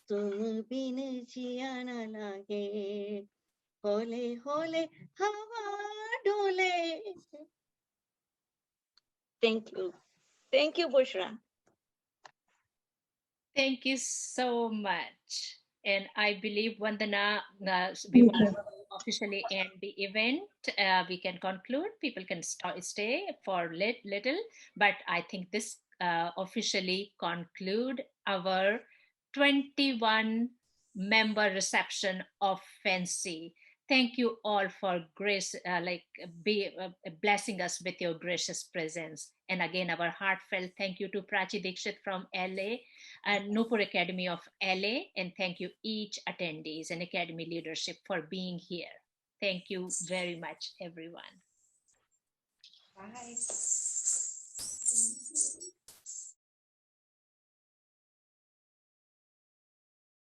[SPEAKER 19] तुम बिन जिया न लागे होले होले हवा डोले. Thank you, Bushra.
[SPEAKER 1] Thank you so much. And I believe, Vandana, we want to officially end the event. We can conclude. People can stay for little, but I think this officially conclude our 21 member reception of FNCE. Thank you all for grace, blessing us with your gracious presence. And again, our heartfelt thank you to Prachi Dixit from LA and Nupur Academy of LA. And thank you each attendees and Academy leadership for being here. Thank you very much, everyone.
[SPEAKER 2] Bye.